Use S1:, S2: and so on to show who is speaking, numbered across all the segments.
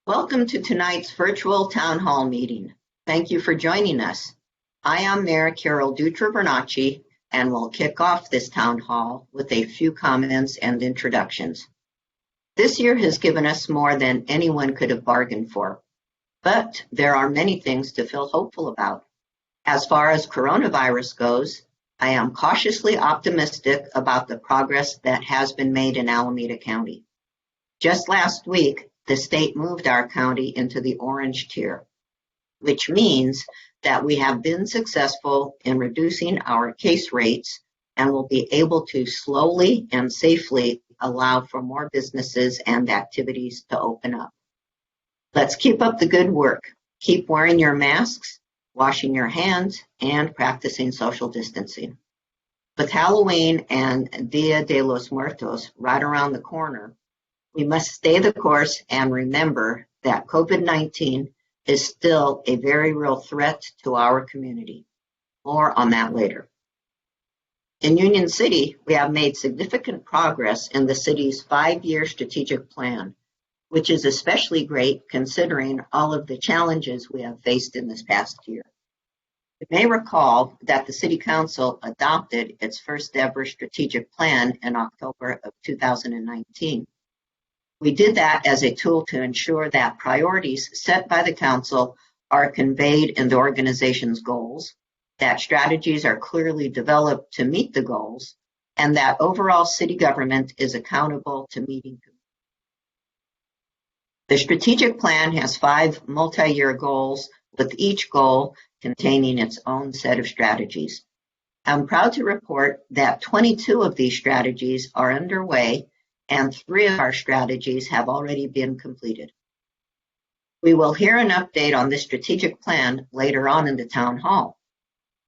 S1: Welcome to tonight's virtual town hall meeting. Thank you for joining us. I am Mayor Carol Dutra-Bernacci and will kick off this town hall with a few comments and introductions. This year has given us more than anyone could have bargained for, but there are many things to feel hopeful about. As far as coronavirus goes, I am cautiously optimistic about the progress that has been made in Alameda County. Just last week, the state moved our county into the orange tier, which means that we have been successful in reducing our case rates and will be able to slowly and safely allow for more businesses and activities to open up. Let's keep up the good work. Keep wearing your masks, washing your hands, and practicing social distancing. With Halloween and Dia de los Muertos right around the corner, we must stay the course and remember that COVID-19 is still a very real threat to our community. More on that later. In Union City, we have made significant progress in the city's 5-year strategic plan, which is especially great considering all of the challenges we have faced in this past year. You may recall that the City Council adopted its first ever strategic plan in October of 2019. We did that as a tool to ensure that priorities set by the Council are conveyed in the organization's goals, that strategies are clearly developed to meet the goals, and that overall city government is accountable to meeting them. The strategic plan has 5 multi-year goals, with each goal containing its own set of strategies. I'm proud to report that 22 of these strategies are underway and 3 of our strategies have already been completed. We will hear an update on this strategic plan later on in the town hall.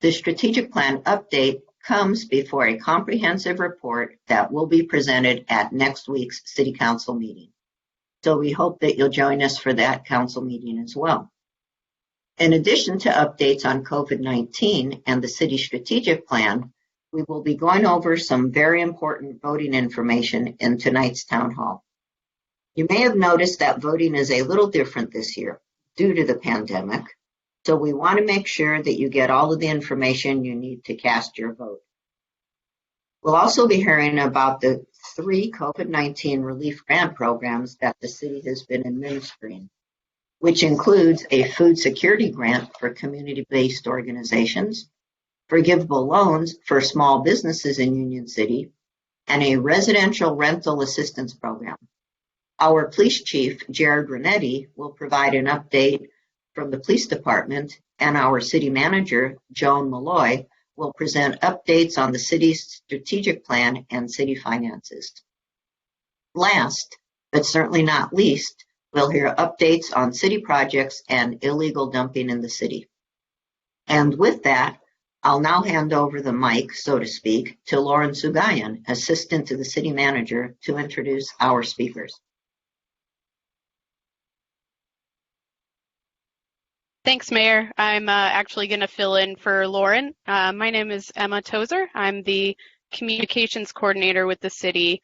S1: The strategic plan update comes before a comprehensive report that will be presented at next week's City Council meeting. So we hope that you'll join us for that council meeting as well. In addition to updates on COVID-19 and the city strategic plan, we will be going over some very important voting information in tonight's town hall. You may have noticed that voting is a little different this year due to the pandemic, so we want to make sure that you get all of the information you need to cast your vote. We'll also be hearing about the 3 COVID-19 relief grant programs that the city has been administering, which includes a food security grant for community-based organizations, forgivable loans for small businesses in Union City, and a residential rental assistance program. Our police chief, Jared Renetti, will provide an update from the police department, and our city manager, Joan Malloy, will present updates on the city's strategic plan and city finances. Last, but certainly not least, we'll hear updates on city projects and illegal dumping in the city. And with that, I'll now hand over the mic, so to speak, to Lauren Sugayan, assistant to the city manager, to introduce our speakers.
S2: Thanks, Mayor. I'm actually going to fill in for Lauren. My name is Emma Tozer. I'm the communications coordinator with the city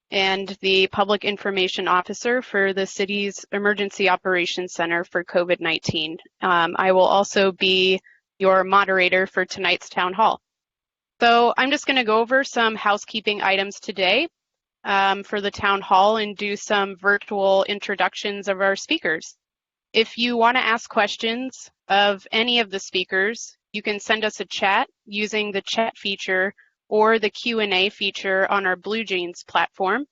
S2: and the public information officer for the city's Emergency Operations Center for COVID-19. I will also be your moderator for tonight's town hall. So I'm just going to go over some housekeeping items today for the town hall and do some virtual introductions of our speakers. If you want to ask questions of any of the speakers, you can send us a chat using the chat feature or the Q&A feature on our Blue Jeans platform.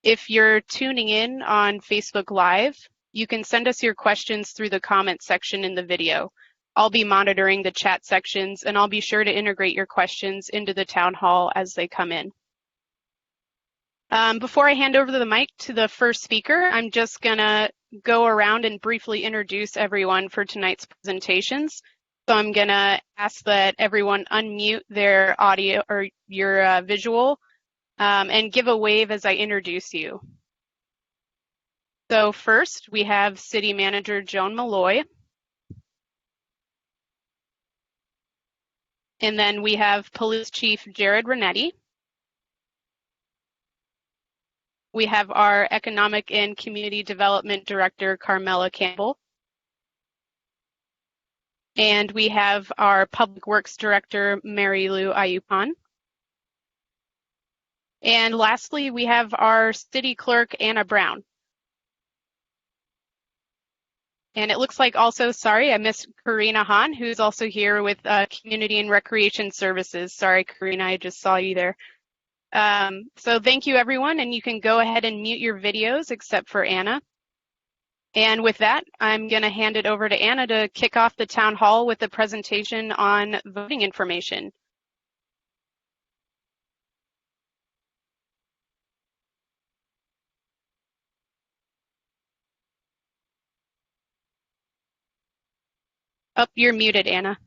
S2: If you're tuning in on Facebook Live, you can send us your questions through the comment section in the video. I'll be monitoring the chat sections, and I'll be sure to integrate your questions into the town hall as they come in. Before I hand over the mic to the first speaker, I'm just going to go around and briefly introduce everyone for tonight's presentations. So I'm going to ask that everyone unmute their audio or your visual and give a wave as I introduce you. So first, we have City Manager Joan Malloy. And then we have Police Chief Jared Renetti. We have our Economic and Community Development Director, Carmela Campbell. And we have our Public Works Director, Mary Lou Ayupan. And lastly, we have our City Clerk, Anna Brown. And it looks like also, sorry, I missed Karina Hahn, who's also here with Community and Recreation Services. Sorry, Karina, I just saw you there. So thank you, everyone, and you can go ahead and mute your videos except for Anna. And with that, I'm going to hand it over to Anna to kick off the town hall with a presentation on voting information. Oh, you're muted, Anna.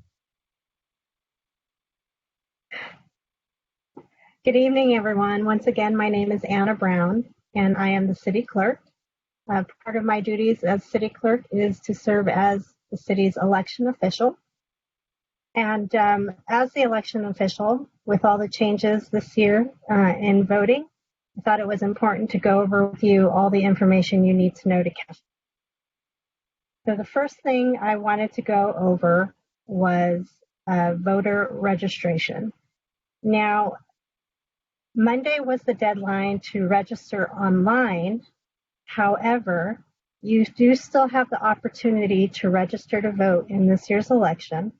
S3: Good evening, everyone. Once again, my name is Anna Brown, and I am the city clerk. Part of my duties as city clerk is to serve as the city's election official. And as the election official, with all the changes this year in voting, I thought it was important to go over with you all the information you need to know to cast. So the first thing I wanted to go over was voter registration. Now, Monday was the deadline to register online. However, you do still have the opportunity to register to vote in this year's election,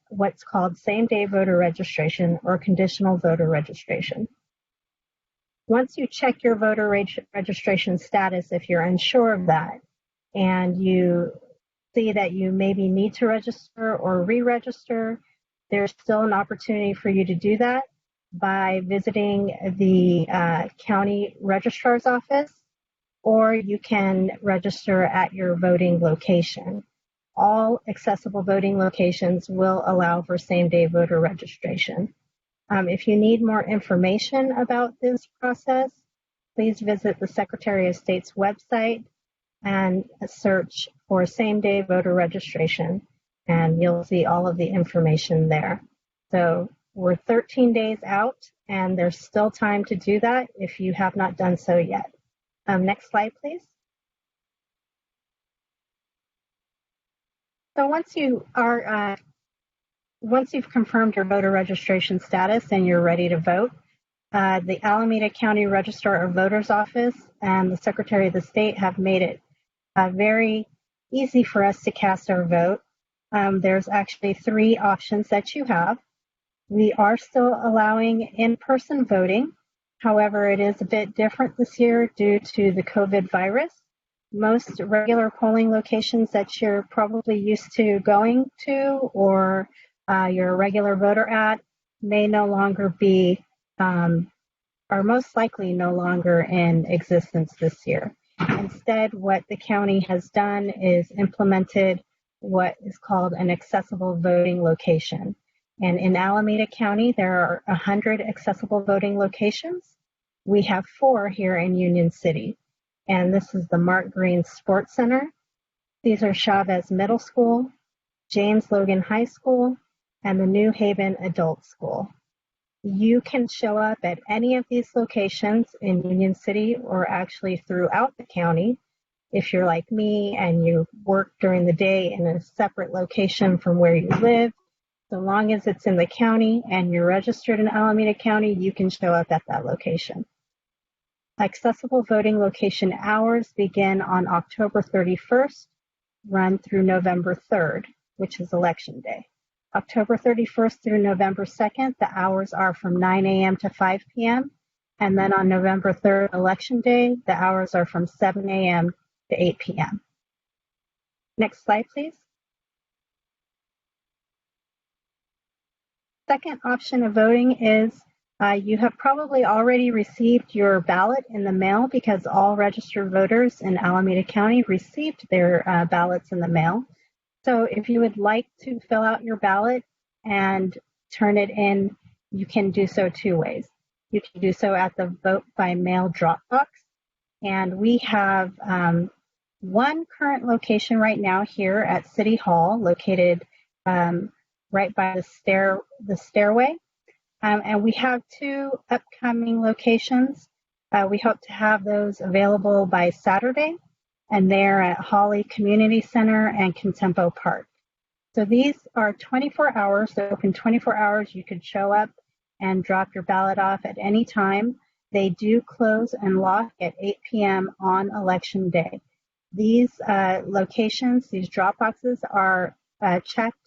S3: what's called same-day voter registration or conditional voter registration. Once you check your voter registration status, if you're unsure of that, and you see that you maybe need to register or re-register, there's still an opportunity for you to do that by visiting the county registrar's office, or you can register at your voting location. All accessible voting locations will allow for same-day voter registration. If you need more information about this process, please visit the Secretary of State's website and search for same-day voter registration, and you'll see all of the information there. So we're 13 days out, and there's still time to do that if you have not done so yet. Next slide, please. So once you've confirmed your voter registration status and you're ready to vote, the Alameda County Registrar of Voters Office and the Secretary of the State have made it very easy for us to cast our vote. There's actually 3 options that you have. We are still allowing in-person voting. However, it is a bit different this year due to the COVID virus. Most regular polling locations that you're probably used to going to or your regular voter at may no longer be, are most likely no longer in existence this year. Instead, what the county has done is implemented what is called an accessible voting location. And in Alameda County, there are 100 accessible voting locations. We have 4 here in Union City. And this is the Mark Green Sports Center, Cesar Chavez Middle School, James Logan High School, and the New Haven Adult School. You can show up at any of these locations in Union City or actually throughout the county if you're like me and you work during the day in a separate location from where you live. So long as it's in the county and you're registered in Alameda County, you can show up at that location. Accessible voting location hours begin on October 31st, run through November 3rd, which is Election Day. October 31st through November 2nd, the hours are from 9 a.m. to 5 p.m. And then on November 3rd, Election Day, the hours are from 7 a.m. to 8 p.m. Next slide, please. Second option of voting is you have probably already received your ballot in the mail because all registered voters in Alameda County received their ballots in the mail. So if you would like to fill out your ballot and turn it in, you can do so 2 ways. You can do so at the vote by mail drop box. And we have 1 current location right now here at City Hall, located right by the stairway. And we have 2 upcoming locations. We hope to have those available by Saturday, and they're at Holly Community Center and Contempo Park. So these are 24 hours, they're open 24 hours. You could show up and drop your ballot off at any time. They do close and lock at 8 p.m. on Election Day. These locations, these drop boxes are checked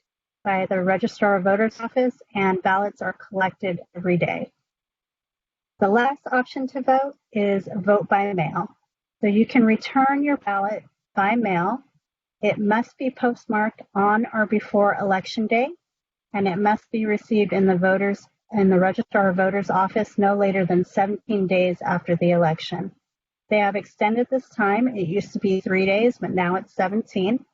S3: by the Registrar of Voters office, and ballots are collected every day. The last option to vote is vote by mail. So you can return your ballot by mail. It must be postmarked on or before Election Day, and it must be received in the Registrar of Voters office no later than 17 days after the election. They have extended this time. It used to be 3 days, but now it's 17.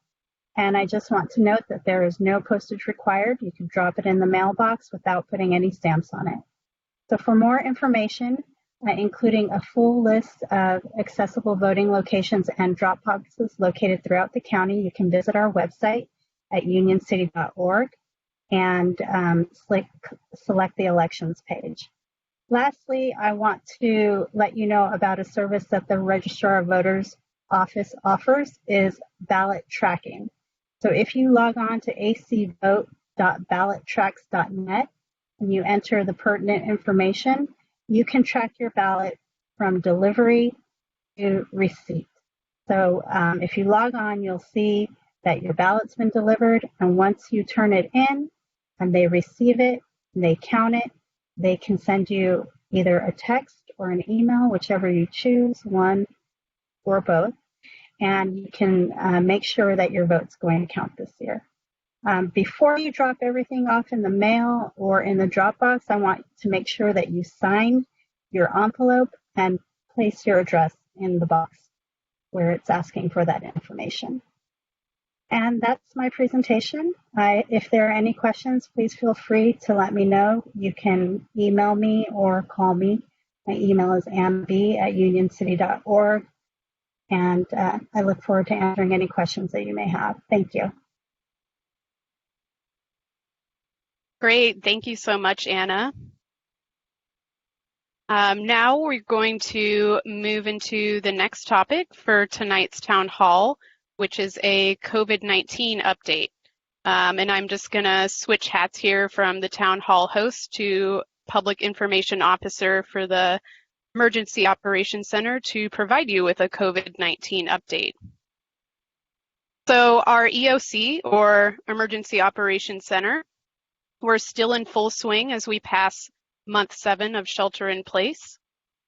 S3: And I just want to note that there is no postage required. You can drop it in the mailbox without putting any stamps on it. So for more information, including a full list of accessible voting locations and drop boxes located throughout the county, you can visit our website at unioncity.org and select the elections page. Lastly, I want to let you know about a service that the Registrar of Voters office offers is Ballot Tracking. So if you log on to acvote.ballottracks.net and you enter the pertinent information, you can track your ballot from delivery to receipt. So if you log on, you'll see that your ballot's been delivered, and once you turn it in and they receive it, and they count it, they can send you either a text or an email, whichever you choose, one or both, and you can make sure that your vote's going to count this year. Before you drop everything off in the mail or in the drop box, I want to make sure that you sign your envelope and place your address in the box where it's asking for that information. And that's my presentation. If there are any questions, please feel free to let me know. You can email me or call me. My email is amb@unioncity.org. And I look forward to answering any questions that you may have. Thank you.
S2: Great. Thank you so much, Anna. Now we're going to move into the next topic for tonight's town hall, which is a COVID-19 update. And I'm just going to switch hats here from the town hall host to public information officer for the Emergency Operations Center to provide you with a COVID-19 update. So our EOC, or Emergency Operations Center, we're still in full swing as we pass month 7 of shelter in place.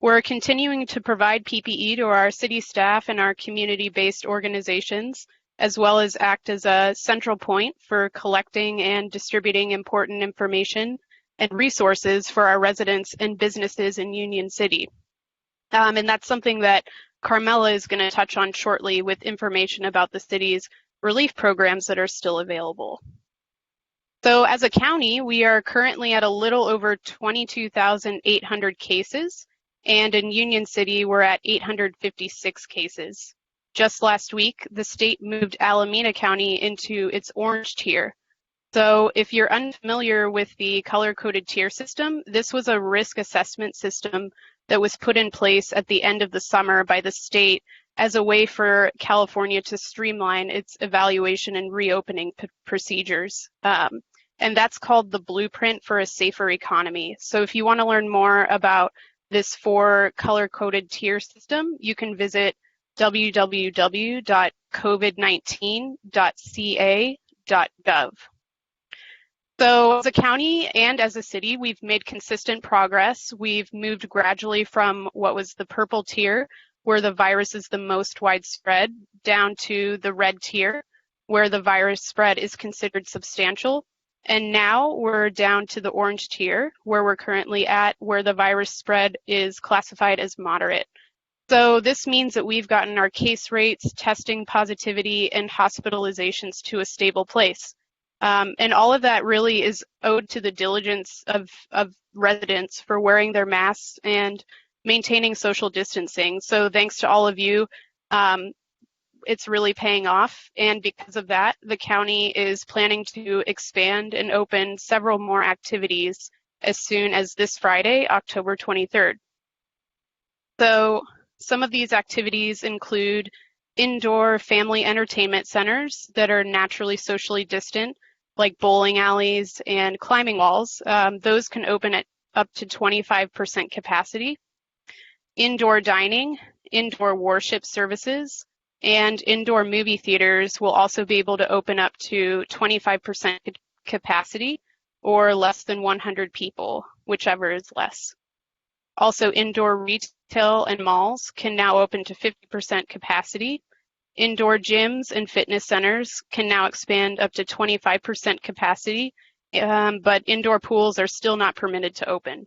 S2: We're continuing to provide PPE to our city staff and our community-based organizations, as well as act as a central point for collecting and distributing important information and resources for our residents and businesses in Union City. And that's something that Carmela is going to touch on shortly with information about the city's relief programs that are still available. So as a county, we are currently at a little over 22,800 cases, and in Union City, we're at 856 cases. Just last week, the state moved Alameda County into its orange tier. So if you're unfamiliar with the color-coded tier system, this was a risk assessment system that was put in place at the end of the summer by the state as a way for California to streamline its evaluation and reopening procedures. And that's called the Blueprint for a Safer Economy. So if you want to learn more about this 4 color-coded tier system, you can visit www.covid19.ca.gov. So as a county and as a city, we've made consistent progress. We've moved gradually from what was the purple tier, where the virus is the most widespread, down to the red tier, where the virus spread is considered substantial. And now we're down to the orange tier, where we're currently at, where the virus spread is classified as moderate. So this means that we've gotten our case rates, testing positivity, and hospitalizations to a stable place. And all of that really is owed to the diligence of residents for wearing their masks and maintaining social distancing. So thanks to all of you, it's really paying off. And because of that, the county is planning to expand and open several more activities as soon as this Friday, October 23rd. So some of these activities include indoor family entertainment centers that are naturally socially distant, like bowling alleys and climbing walls. Those can open at up to 25% capacity. Indoor dining, indoor worship services, and indoor movie theaters will also be able to open up to 25% capacity or less than 100 people, whichever is less. Also, indoor retail and malls can now open to 50% capacity. Indoor gyms and fitness centers can now expand up to 25% capacity, but indoor pools are still not permitted to open.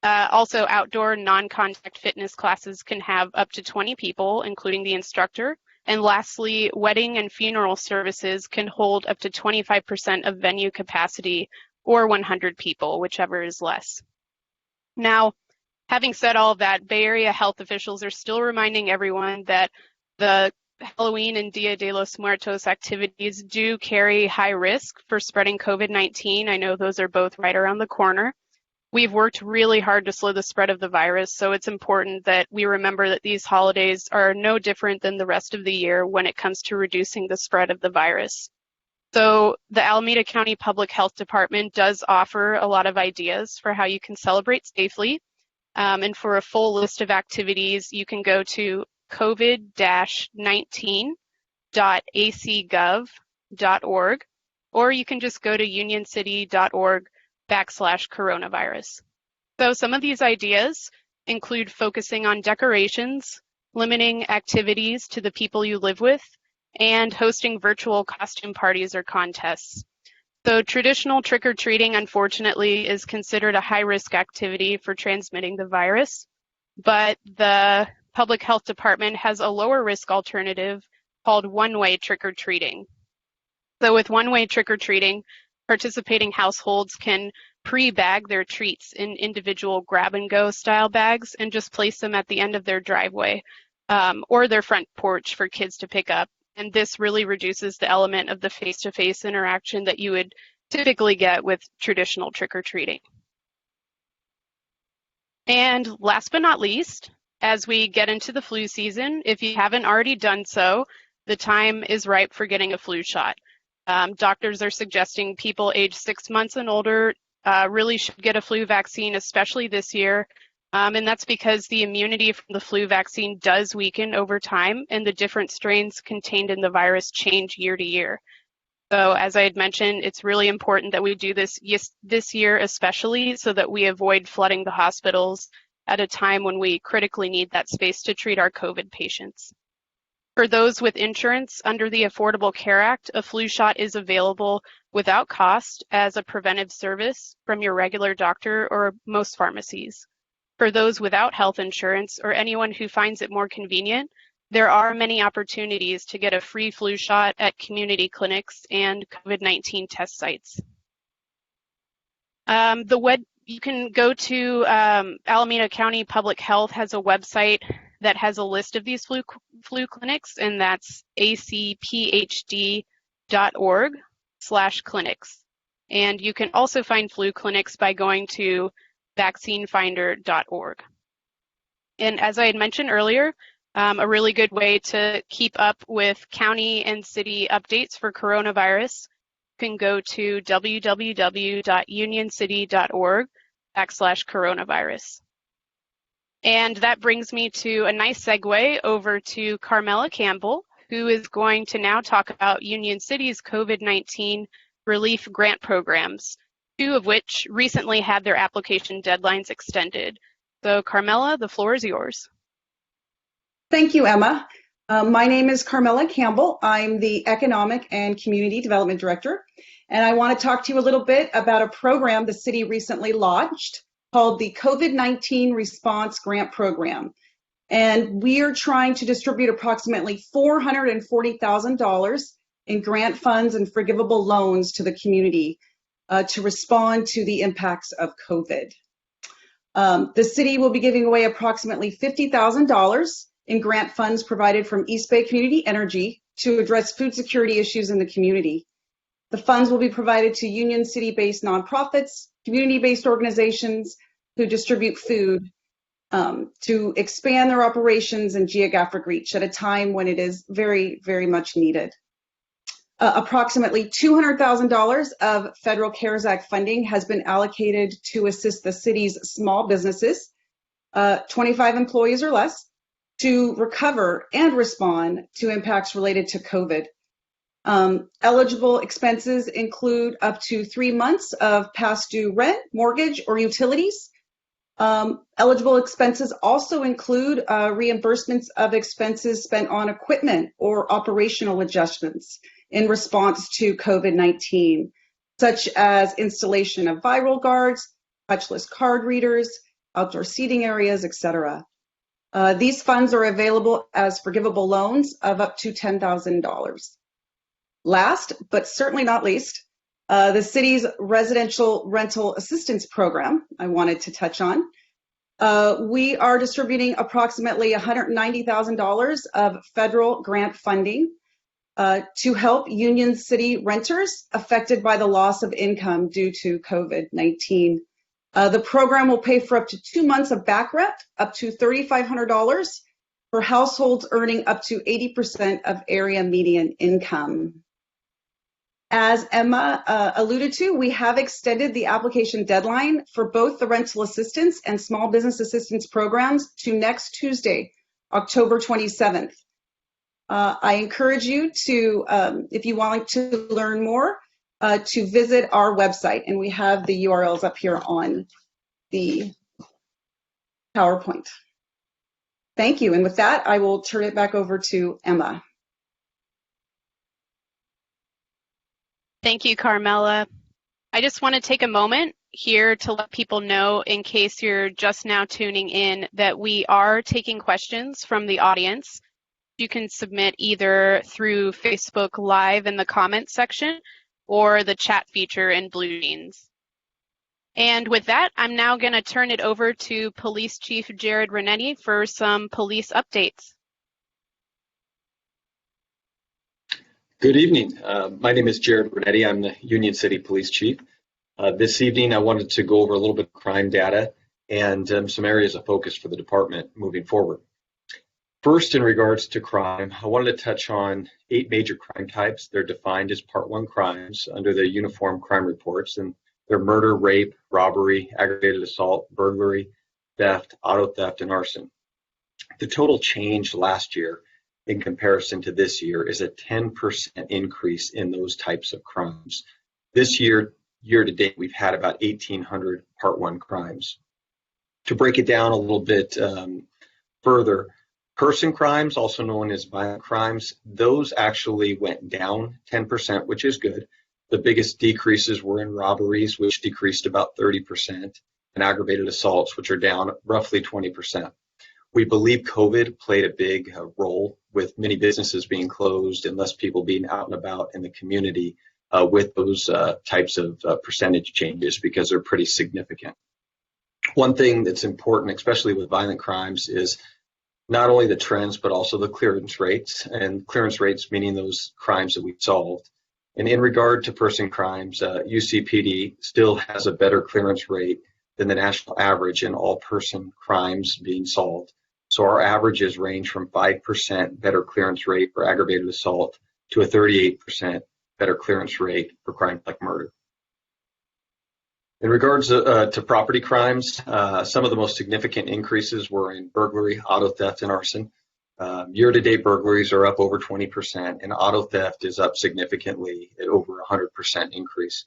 S2: Also, outdoor non-contact fitness classes can have up to 20 people, including the instructor. And lastly, wedding and funeral services can hold up to 25% of venue capacity or 100 people, whichever is less. Now, having said all of that, Bay Area health officials are still reminding everyone that the Halloween and Dia de los Muertos activities do carry high risk for spreading COVID-19. I know those are both right around the corner. We've worked really hard to slow the spread of the virus, so it's important that we remember that these holidays are no different than the rest of the year when it comes to reducing the spread of the virus. So the Alameda County Public Health Department does offer a lot of ideas for how you can celebrate safely. And for a full list of activities, you can go to covid-19.acgov.org, or you can just go to unioncity.org/coronavirus. So some of these ideas include focusing on decorations, limiting activities to the people you live with, and hosting virtual costume parties or contests. So traditional trick-or-treating, unfortunately, is considered a high-risk activity for transmitting the virus, but the Public Health Department has a lower-risk alternative called one-way trick-or-treating. So with one-way trick-or-treating, participating households can pre-bag their treats in individual grab-and-go style bags and just place them at the end of their driveway or their front porch for kids to pick up. And this really reduces the element of the face-to-face interaction that you would typically get with traditional trick-or-treating. And last but not least, as we get into the flu season, if you haven't already done so, the time is ripe for getting a flu shot. Doctors are suggesting people aged 6 months and older really should get a flu vaccine, especially this year. And that's because the immunity from the flu vaccine does weaken over time, and the different strains contained in the virus change year to year. So as I had mentioned, it's really important that we do this year especially so that we avoid flooding the hospitals at a time when we critically need that space to treat our COVID patients. For those with insurance under the Affordable Care Act, a flu shot is available without cost as a preventive service from your regular doctor or most pharmacies. For those without health insurance or anyone who finds it more convenient, there are many opportunities to get a free flu shot at community clinics and COVID-19 test sites. You can go to Alameda County Public Health has a website that has a list of these flu clinics, and that's acphd.org/clinics. And you can also find flu clinics by going to vaccinefinder.org. And as I had mentioned earlier, a really good way to keep up with county and city updates for coronavirus, you can go to www.unioncity.org/coronavirus. And that brings me to a nice segue over to Carmela Campbell, who is going to now talk about Union City's COVID-19 relief grant programs, 2 of which recently had their application deadlines extended. So Carmela, the floor is yours.
S4: Thank you, Emma. My name is Carmela Campbell. I'm the Economic and Community Development Director, and I want to talk to you a little bit about a program the city recently launched called the COVID-19 Response Grant Program. And we are trying to distribute approximately $440,000 in grant funds and forgivable loans to the community to respond to the impacts of COVID. The city will be giving away approximately $50,000 in grant funds provided from East Bay Community Energy to address food security issues in the community. The funds will be provided to Union City-based nonprofits, community-based organizations who distribute food, to expand their operations and geographic reach at a time when it is very, very much needed. Approximately $200,000 of Federal CARES Act funding has been allocated to assist the city's small businesses, 25 employees or less, to recover and respond to impacts related to COVID. Eligible expenses include up to 3 months of past due rent, mortgage, or utilities. Eligible expenses also include reimbursements of expenses spent on equipment or operational adjustments in response to COVID-19, such as installation of viral guards, touchless card readers, outdoor seating areas, etc. These funds are available as forgivable loans of up to $10,000. Last, but certainly not least, the city's residential rental assistance program I wanted to touch on. We are distributing approximately $190,000 of federal grant funding to help Union City renters affected by the loss of income due to COVID-19. The program will pay for up to 2 months of back rent, up to $3,500 for households earning up to 80% of area median income. As Emma alluded to, we have extended the application deadline for both the rental assistance and small business assistance programs to next Tuesday, October 27th. I encourage you to, if you want to learn more, to visit our website, and we have the URLs up here on the PowerPoint. Thank you, and with that, I will turn it back over to Emma.
S2: Thank you, Carmela. I just want to take a moment here to let people know, in case you're just now tuning in, that we are taking questions from the audience. You can submit either through Facebook Live in the comments section or the chat feature in Blue Jeans. And with that, I'm now going to turn it over to Police Chief Jared Renetti for some police updates.
S5: Good evening. My name is Jared Renetti. I'm the Union City Police Chief. This evening, I wanted to go over a little bit of crime data and some areas of focus for the department moving forward. First, in regards to crime, I wanted to touch on 8 major crime types. They're defined as Part 1 crimes under the Uniform Crime Reports, and they're murder, rape, robbery, aggravated assault, burglary, theft, auto theft, and arson. The total change last year in comparison to this year is a 10% increase in those types of crimes. This year to date, we've had about 1,800 Part 1 crimes. To break it down a little bit further, person crimes, also known as violent crimes, those actually went down 10%, which is good. The biggest decreases were in robberies, which decreased about 30%, and aggravated assaults, which are down roughly 20%. We believe COVID played a big role with many businesses being closed and less people being out and about in the community with those types of percentage changes, because they're pretty significant. One thing that's important, especially with violent crimes, is not only the trends, but also the clearance rates, and clearance rates meaning those crimes that we solved. And in regard to person crimes, UCPD still has a better clearance rate than the national average in all person crimes being solved. So our averages range from 5% better clearance rate for aggravated assault to a 38% better clearance rate for crimes like murder. In regards to property crimes, some of the most significant increases were in burglary, auto theft, and arson. Year-to-date burglaries are up over 20%, and auto theft is up significantly at over 100% increase.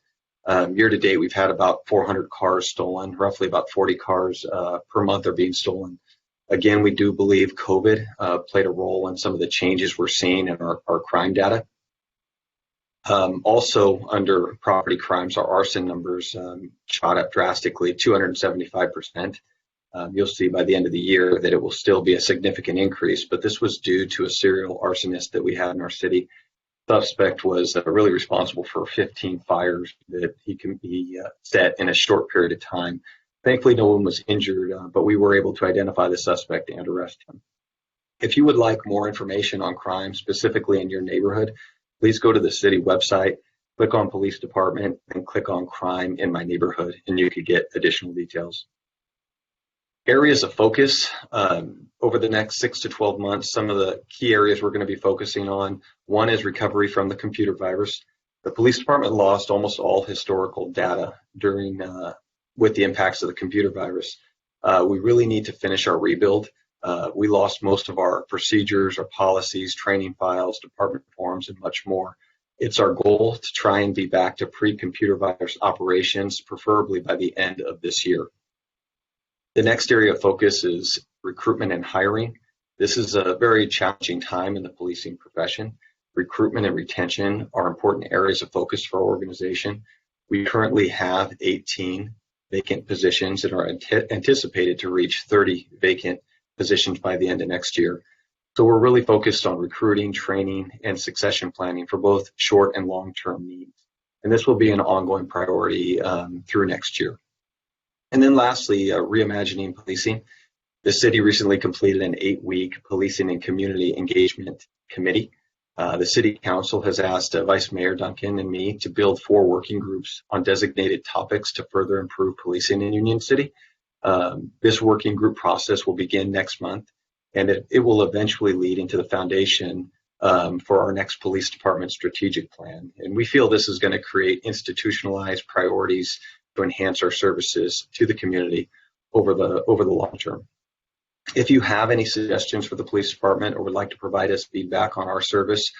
S5: Year-to-date, we've had about 400 cars stolen, roughly about 40 cars per month are being stolen. Again, we do believe COVID played a role in some of the changes we're seeing in our crime data. Also, under property crimes, our arson numbers shot up drastically, 275%. You'll see by the end of the year that it will still be a significant increase, but this was due to a serial arsonist that we had in our city. Suspect was really responsible for 15 fires that he set in a short period of time. Thankfully, no one was injured, but we were able to identify the suspect and arrest him. If you would like more information on crime, specifically in your neighborhood, please go to the city website, click on Police Department, and click on Crime in My Neighborhood, and you could get additional details. Areas of focus over the next 6 to 12 months, some of the key areas we're going to be focusing on. One is recovery from the computer virus. The police department lost almost all historical data during with the impacts of the computer virus. We really need to finish our rebuild. We lost most of our procedures, our policies, training files, department forms, and much more. It's our goal to try and be back to pre-computer virus operations, preferably by the end of this year. The next area of focus is recruitment and hiring. This is a very challenging time in the policing profession. Recruitment and retention are important areas of focus for our organization. We currently have 18 vacant positions and are anticipated to reach 30 vacant positions by the end of next year. So we're really focused on recruiting, training, and succession planning for both short and long-term needs. And this will be an ongoing priority through next year. And then lastly, Reimagining Policing. The city recently completed an 8-week Policing and Community Engagement Committee. The City Council has asked Vice Mayor Duncan and me to build 4 working groups on designated topics to further improve policing in Union City. This working group process will begin next month, and it will eventually lead into the foundation for our next police department strategic plan. And we feel this is going to create institutionalized priorities to enhance our services to the community over the long term. If you have any suggestions for the police department or would like to provide us feedback on our service,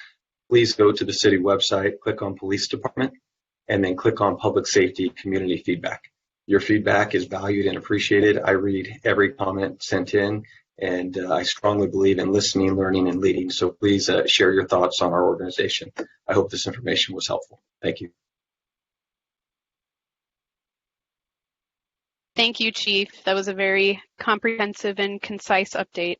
S5: please go to the city website, click on police department, and then click on public safety community feedback. Your feedback is valued and appreciated. I read every comment sent in, and I strongly believe in listening, learning, and leading. So please share your thoughts on our organization. I hope this information was helpful. Thank you.
S2: Thank you, Chief. That was a very comprehensive and concise update.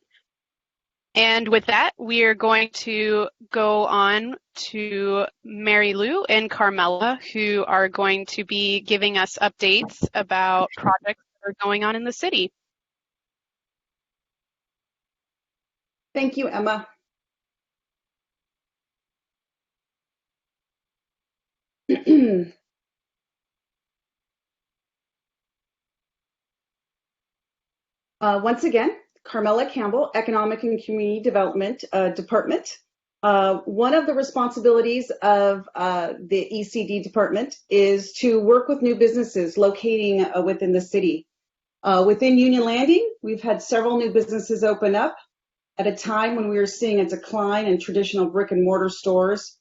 S2: And with that, we are going to go on to Mary Lou and Carmela, who are going to be giving us updates about projects that are going on in the city.
S4: Thank you, Emma. Once again, Carmela Campbell, Economic and Community Development Department. One of the responsibilities of the ECD department is to work with new businesses locating within the city. Within Union Landing, we've had several new businesses open up at a time when we were seeing a decline in traditional brick and mortar stores,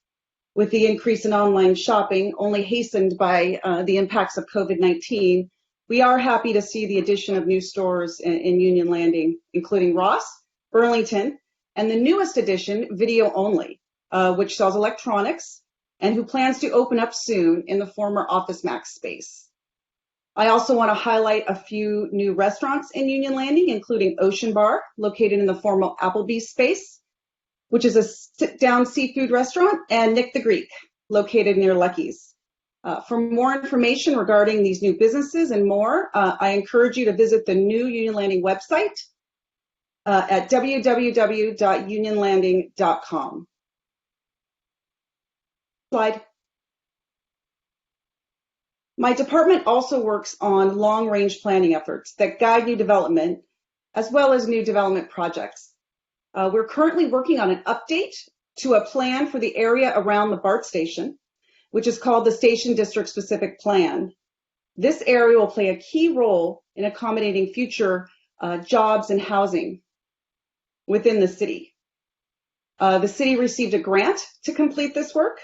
S4: with the increase in online shopping only hastened by the impacts of COVID-19. We are happy to see the addition of new stores in Union Landing, including Ross, Burlington, and the newest addition, Video Only, which sells electronics and who plans to open up soon in the former Office Max space. I also want to highlight a few new restaurants in Union Landing, including Ocean Bar, located in the former Applebee's space, which is a sit-down seafood restaurant, and Nick the Greek, located near Lucky's. For more information regarding these new businesses and more, I encourage you to visit the new Union Landing website at www.unionlanding.com. Slide. My department also works on long-range planning efforts that guide new development, as well as new development projects. We're currently working on an update to a plan for the area around the BART station, which is called the Station District Specific Plan. This area will play a key role in accommodating future jobs and housing within the city. The city received a grant to complete this work.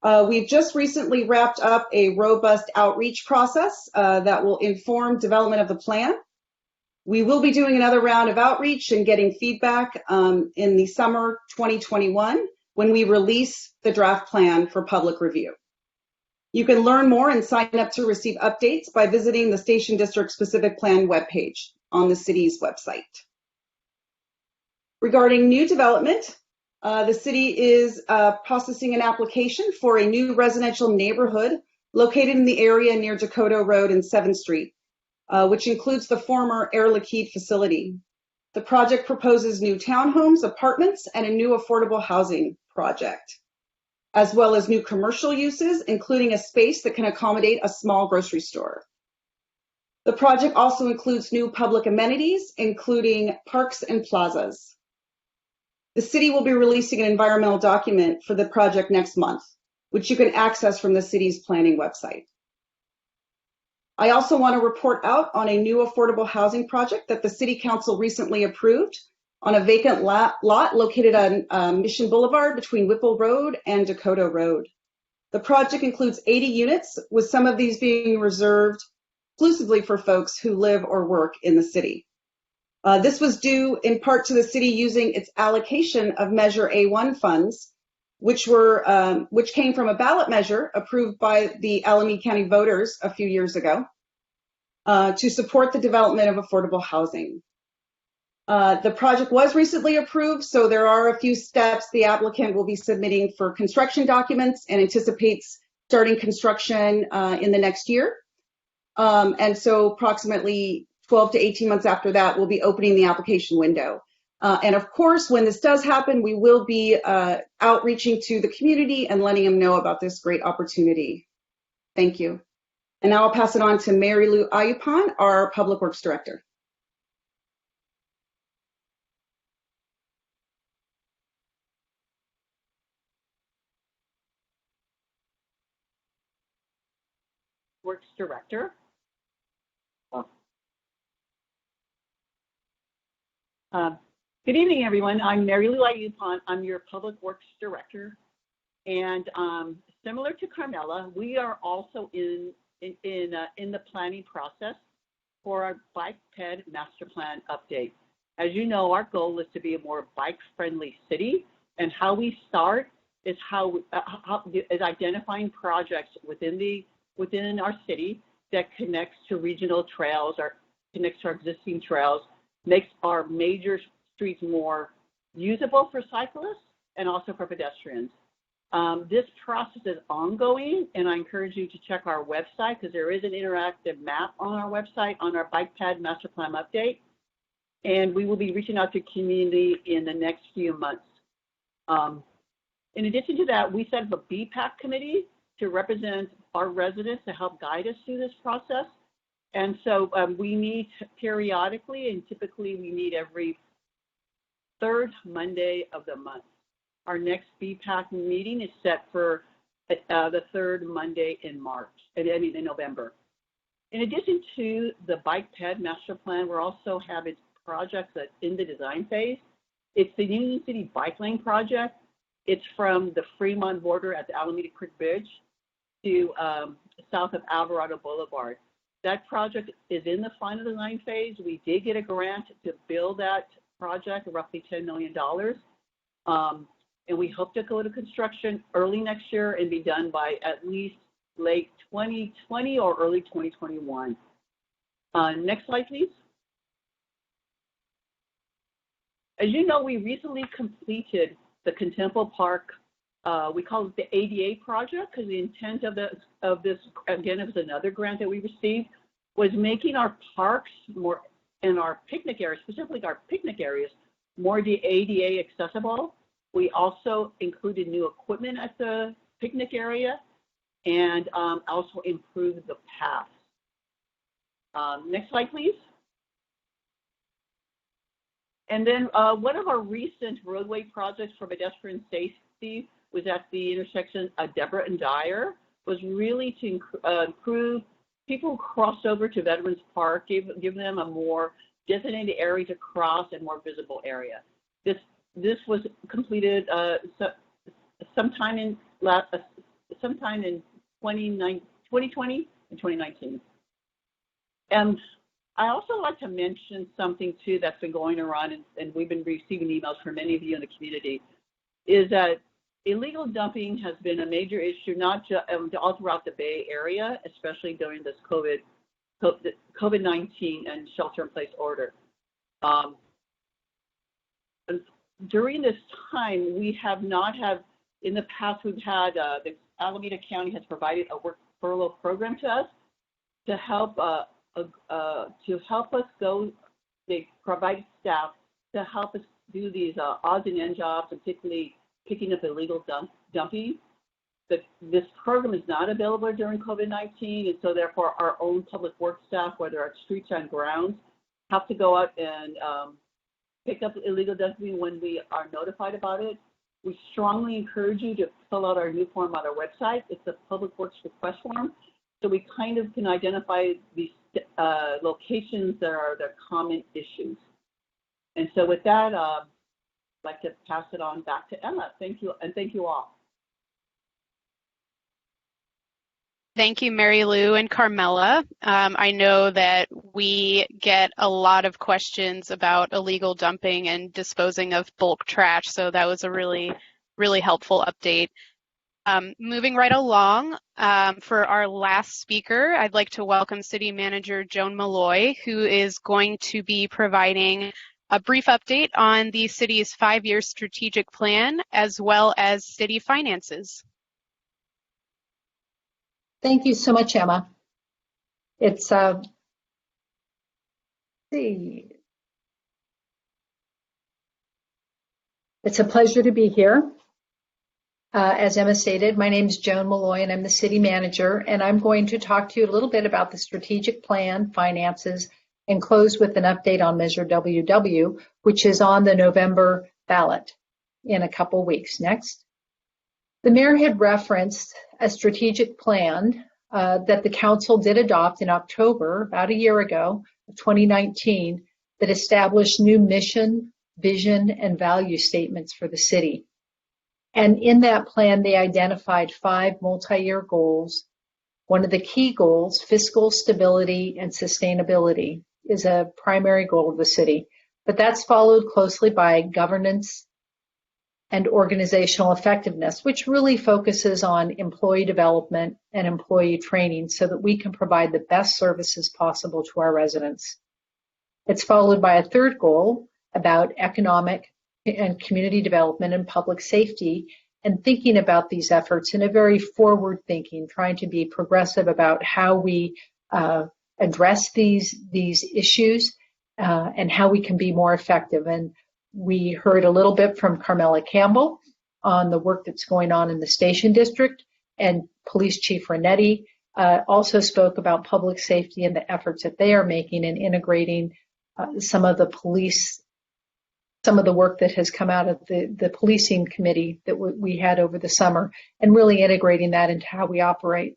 S4: We've just recently wrapped up a robust outreach process that will inform development of the plan. We will be doing another round of outreach and getting feedback in the summer 2021 when we release the draft plan for public review. You can learn more and sign up to receive updates by visiting the Station District Specific Plan webpage on the city's website. Regarding new development, the city is processing an application for a new residential neighborhood located in the area near Dakota Road and 7th Street, which includes the former Air Liquide facility. The project proposes new townhomes, apartments, and a new affordable housing project, as well as new commercial uses, including a space that can accommodate a small grocery store. The project also includes new public amenities, including parks and plazas. The city will be releasing an environmental document for the project next month, which you can access from the city's planning website. I also want to report out on a new affordable housing project that the City Council recently approved on a vacant lot located on Mission Boulevard between Whipple Road and Dakota Road. The project includes 80 units, with some of these being reserved exclusively for folks who live or work in the city. This was due in part to the city using its allocation of Measure A1 funds, which came from a ballot measure approved by the Alameda County voters a few years ago to support the development of affordable housing. The project was recently approved, so there are a few steps the applicant will be submitting for construction documents and anticipates starting construction in the next year. And so approximately 12 to 18 months after that, we'll be opening the application window. And of course, when this does happen, we will be outreaching to the community and letting them know about this great opportunity. Thank you. And now I'll pass it on to Mary Lou Ayupan, our Public Works Director.
S6: Works Director. Good evening, everyone. I'm Mary Lou Ayupan. I'm your Public Works Director. And similar to Carmela, we are also in the planning process for our bike ped master plan update. As you know, our goal is to be a more bike-friendly city, and how we start is is identifying projects within our city that connects to regional trails or connects to our existing trails, makes our major streets more usable for cyclists and also for pedestrians. This process is ongoing, and I encourage you to check our website because there is an interactive map on our website on our bike ped master plan update. And we will be reaching out to community in the next few months. In addition to that, we set up a Bpac Committee to represent our residents to help guide us through this process. And so we meet periodically, and typically we meet every third Monday of the month. Our next Bpac meeting is set for the third Monday in November. In addition to the bike ped master plan, we're also having projects that's in the design phase. It's the Union City Bike Lane project. It's from the Fremont border at the Alameda Creek Bridge to south of Alvarado Boulevard. That project is in the final design phase. We did get a grant to build that project, roughly $10 million. And we hope to go to construction early next year and be done by at least late 2020 or early 2021. Next slide, please. As you know, we recently completed the Contempo Park. We call it the ADA project because the intent of this, again, it was another grant that we received, was making our parks more, and our picnic areas, specifically our picnic areas, more ADA accessible. We also included new equipment at the picnic area and also improved the paths. Next slide, please. And then one of our recent roadway projects for pedestrian safety was at the intersection of Deborah and Dyer, was really to improve people who crossed over to Veterans Park, give them a more designated area to cross and more visible area. This was completed sometime in 2020 and 2019. And I also like to mention something too that's been going around, and we've been receiving emails from many of you in the community, is that illegal dumping has been a major issue, not just all throughout the Bay Area, especially during this COVID-19 and shelter-in-place order. During this time, we have not had, in the past, we've had, the Alameda County has provided a work furlough program to us to help us go, they provide staff to help us do these odds and end jobs, and particularly picking up illegal dumping. this program is not available during COVID-19, and so therefore our own public works staff, whether at streets or on grounds, have to go out and pick up illegal dumping when we are notified about it. We strongly encourage you to fill out our new form on our website. It's a public works request form, so we kind of can identify these locations that are the common issues. And so with that, I'd like to pass it on back to Emma. Thank you, and thank you all.
S2: Thank you, Mary Lou and Carmela. I know that we get a lot of questions about illegal dumping and disposing of bulk trash, so that was a really, really helpful update. Moving right along, for our last speaker, I'd like to welcome City Manager Joan Malloy, who is going to be providing a brief update on the city's 5-year strategic plan, as well as city finances.
S7: Thank you so much, Emma. It's a pleasure to be here. As Emma stated, my name is Joan Malloy, and I'm the city manager, and I'm going to talk to you a little bit about the strategic plan, finances, and close with an update on Measure WW, which is on the November ballot in a couple weeks. Next. The mayor had referenced a strategic plan that the council did adopt in October, about a year ago, of 2019, that established new mission, vision, and value statements for the city. And in that plan, they identified 5 multi-year goals. One of the key goals, fiscal stability and sustainability, is a primary goal of the city. But that's followed closely by governance and organizational effectiveness, which really focuses on employee development and employee training so that we can provide the best services possible to our residents. It's followed by a third goal about economic and community development and public safety, and thinking about these efforts in a very forward thinking, trying to be progressive about how we address these issues and how we can be more effective. And we heard a little bit from Carmela Campbell on the work that's going on in the Station District, and Police Chief Renetti also spoke about public safety and the efforts that they are making in integrating some of the work that has come out of the policing committee that we had over the summer, and really integrating that into how we operate.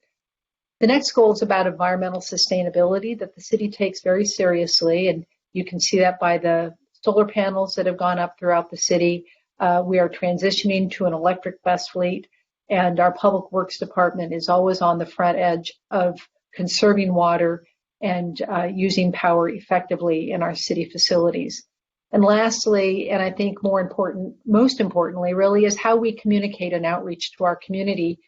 S7: The next goal is about environmental sustainability that the city takes very seriously, and you can see that by the solar panels that have gone up throughout the city. We are transitioning to an electric bus fleet, and our public works department is always on the front edge of conserving water and using power effectively in our city facilities. And lastly, and I think most importantly, really, is how we communicate and outreach to our community.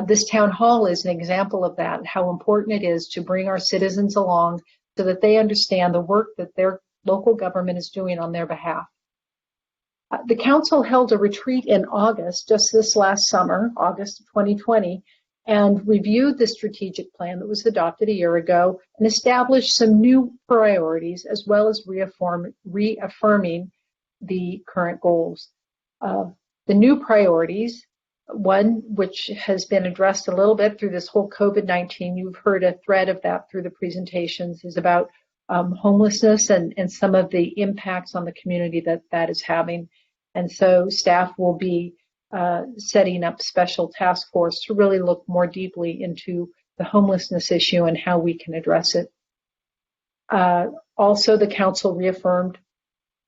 S7: This town hall is an example of that, how important it is to bring our citizens along so that they understand the work that their local government is doing on their behalf. The council held a retreat in August, just this last summer, August of 2020, and reviewed the strategic plan that was adopted a year ago and established some new priorities, as well as reaffirming the current goals. The new priorities, one which has been addressed a little bit through this whole COVID-19, you've heard a thread of that through the presentations, is about homelessness and some of the impacts on the community that is having. And so staff will be setting up special task force to really look more deeply into the homelessness issue and how we can address it. Also, the council reaffirmed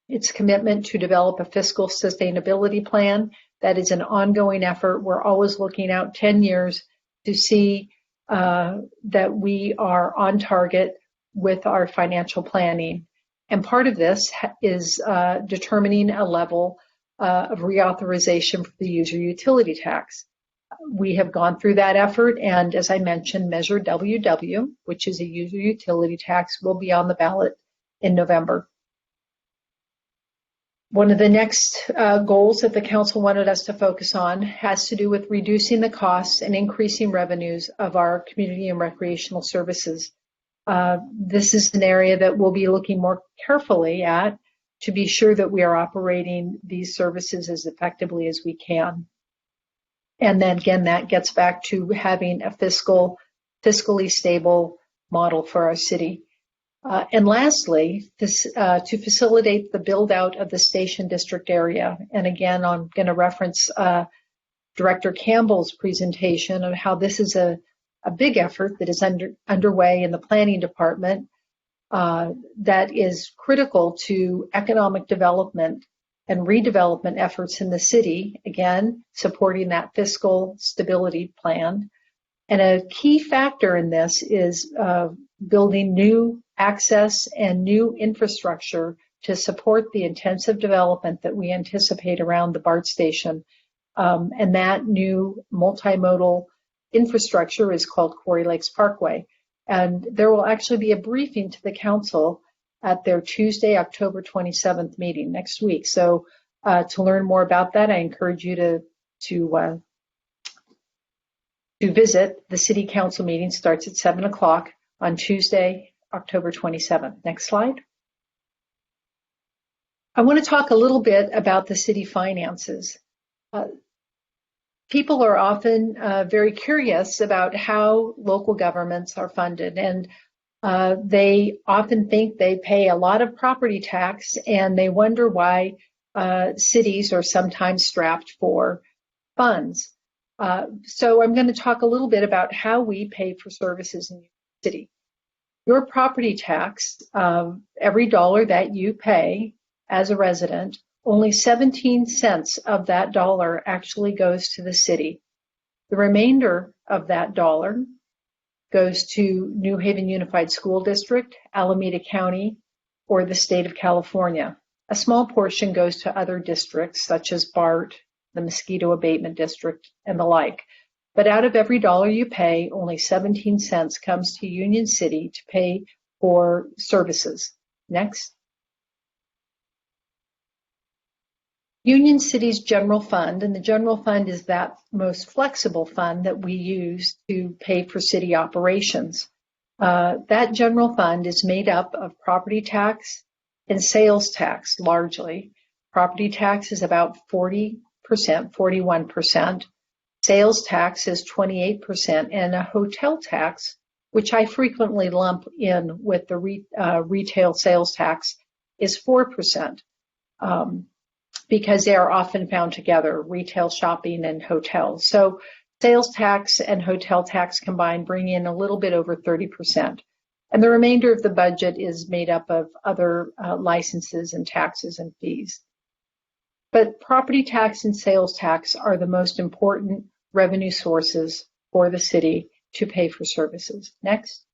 S7: its commitment to develop a fiscal sustainability plan. That is an ongoing effort. We're always looking out 10 years to see that we are on target with our financial planning. And part of this is determining a level of reauthorization for the user utility tax. We have gone through that effort, and as I mentioned, Measure WW, which is a user utility tax, will be on the ballot in November. One of the next goals that the council wanted us to focus on has to do with reducing the costs and increasing revenues of our community and recreational services. This is an area that we'll be looking more carefully at to be sure that we are operating these services as effectively as we can. And then again, that gets back to having a fiscally stable model for our city. And lastly, to facilitate the build out of the Station District area. And again, I'm going to reference Director Campbell's presentation of how this is a big effort that is underway in the planning department that is critical to economic development and redevelopment efforts in the city, again, supporting that fiscal stability plan. And a key factor in this is building new access and new infrastructure to support the intensive development that we anticipate around the BART station. And that new multimodal infrastructure is called Quarry Lakes Parkway. And there will actually be a briefing to the council at their Tuesday, October 27th meeting next week. So to learn more about that, I encourage you to visit. The city council meeting starts at 7 o'clock on Tuesday, October 27th. Next slide. I want to talk a little bit about the city finances. People are often very curious about how local governments are funded, and they often think they pay a lot of property tax, and they wonder why cities are sometimes strapped for funds. So I'm going to talk a little bit about how we pay for services in your city. Your property tax, every dollar that you pay as a resident, only 17 cents of that dollar actually goes to the city. The remainder of that dollar goes to New Haven Unified School District, Alameda County, or the state of California. A small portion goes to other districts such as BART, the Mosquito Abatement District, and the like. But out of every dollar you pay, only 17 cents comes to Union City to pay for services. Next. Union City's general fund, and the general fund is that most flexible fund that we use to pay for city operations. That general fund is made up of property tax and sales tax largely. Property tax is about 40%, 41%. Sales tax is 28%, and a hotel tax, which I frequently lump in with the retail sales tax, is 4%. Because they are often found together, retail shopping and hotels. So sales tax and hotel tax combined bring in a little bit over 30%. And the remainder of the budget is made up of other licenses and taxes and fees. But property tax and sales tax are the most important revenue sources for the city to pay for services. Next.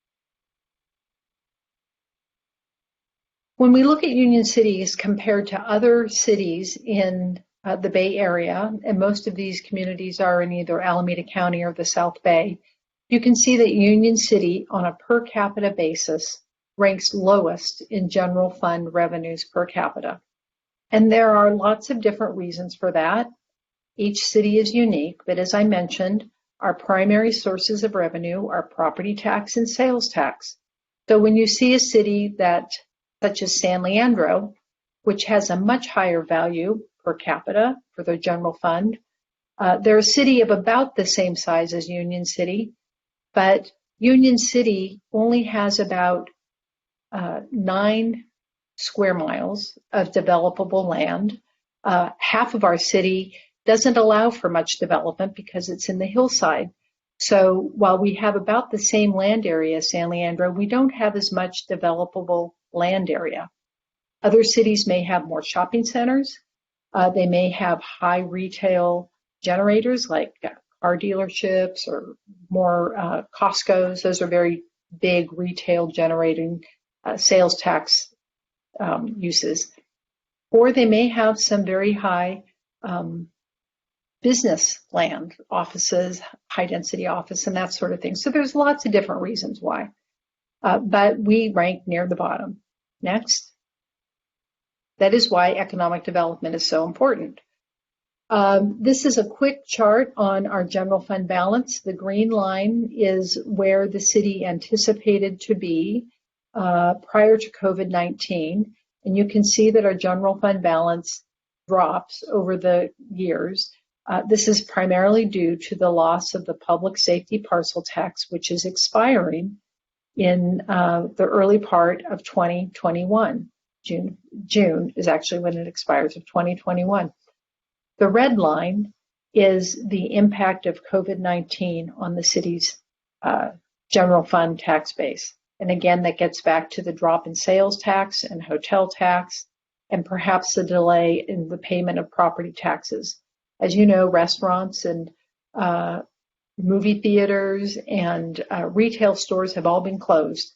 S7: When we look at Union City as compared to other cities in the Bay Area, and most of these communities are in either Alameda County or the South Bay, you can see that Union City on a per capita basis ranks lowest in general fund revenues per capita. And there are lots of different reasons for that. Each city is unique, but as I mentioned, our primary sources of revenue are property tax and sales tax. So when you see a city such as San Leandro, which has a much higher value per capita for their general fund. They're a city of about the same size as Union City, but Union City only has about 9 square miles of developable land. Half of our city doesn't allow for much development because it's in the hillside. So while we have about the same land area as San Leandro, we don't have as much developable land area. Other cities may have more shopping centers. They may have high retail generators like car dealerships or more Costco's. Those are very big retail generating sales tax uses. Or they may have some very high business land, offices, high density office, and that sort of thing. So there's lots of different reasons why. But we rank near the bottom. Next. That is why economic development is so important. This is a quick chart on our general fund balance. The green line is where the city anticipated to be prior to COVID-19. And you can see that our general fund balance drops over the years. This is primarily due to the loss of the public safety parcel tax, which is expiring in the early part of 2021. June is actually when it expires, of 2021. The red line is the impact of COVID-19 on the city's general fund tax base. And again, that gets back to the drop in sales tax and hotel tax, and perhaps the delay in the payment of property taxes. As you know, restaurants and movie theaters and retail stores have all been closed,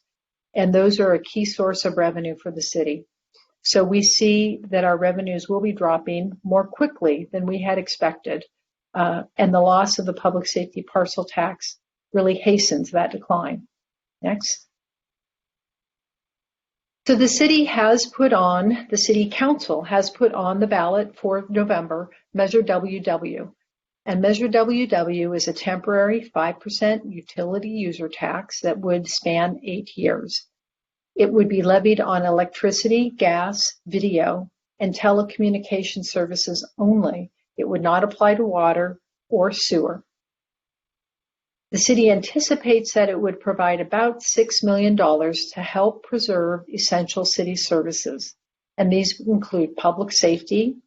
S7: and those are a key source of revenue for the city. So we see that our revenues will be dropping more quickly than we had expected, and the loss of the public safety parcel tax really hastens that decline. Next. So the city council has put on the ballot for November Measure WW. And Measure WW is a temporary 5% utility user tax that would span 8 years. It would be levied on electricity, gas, video, and telecommunication services only. It would not apply to water or sewer. The city anticipates that it would provide about $6 million to help preserve essential city services. And these include public safety,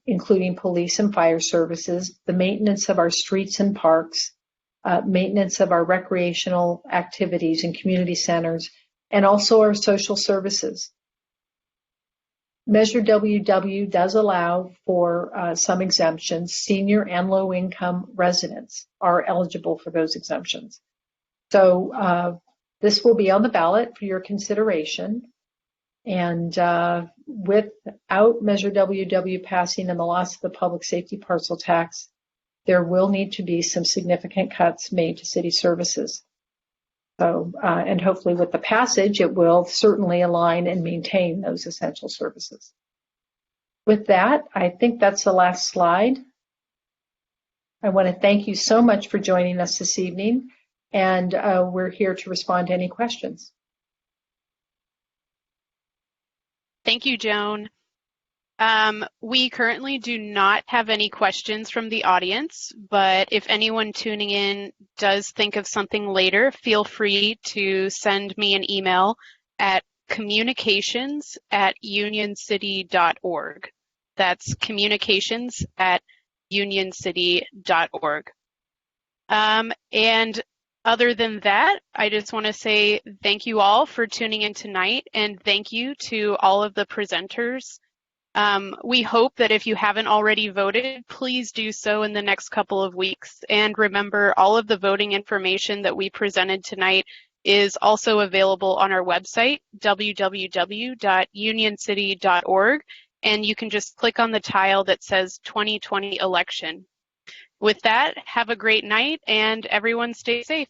S7: including police and fire services, the maintenance of our streets and parks, maintenance of our recreational activities and community centers, and also our social services. Measure WW does allow for some exemptions. Senior and low-income residents are eligible for those exemptions. So this will be on the ballot for your consideration. And without Measure WW passing and the loss of the public safety parcel tax, there will need to be some significant cuts made to city services. So, and hopefully with the passage, it will certainly align and maintain those essential services. With that, I think that's the last slide. I want to thank you so much for joining us this evening, and we're here to respond to any questions.
S2: Thank you, Joan. We currently do not have any questions from the audience, but if anyone tuning in does think of something later, feel free to send me an email at communications@unioncity.org. That's communications@unioncity.org. And other than that, I just want to say thank you all for tuning in tonight, and thank you to all of the presenters. We hope that if you haven't already voted, please do so in the next couple of weeks. And remember, all of the voting information that we presented tonight is also available on our website, www.unioncity.org, and you can just click on the tile that says 2020 election. With that, have a great night, and everyone stay safe.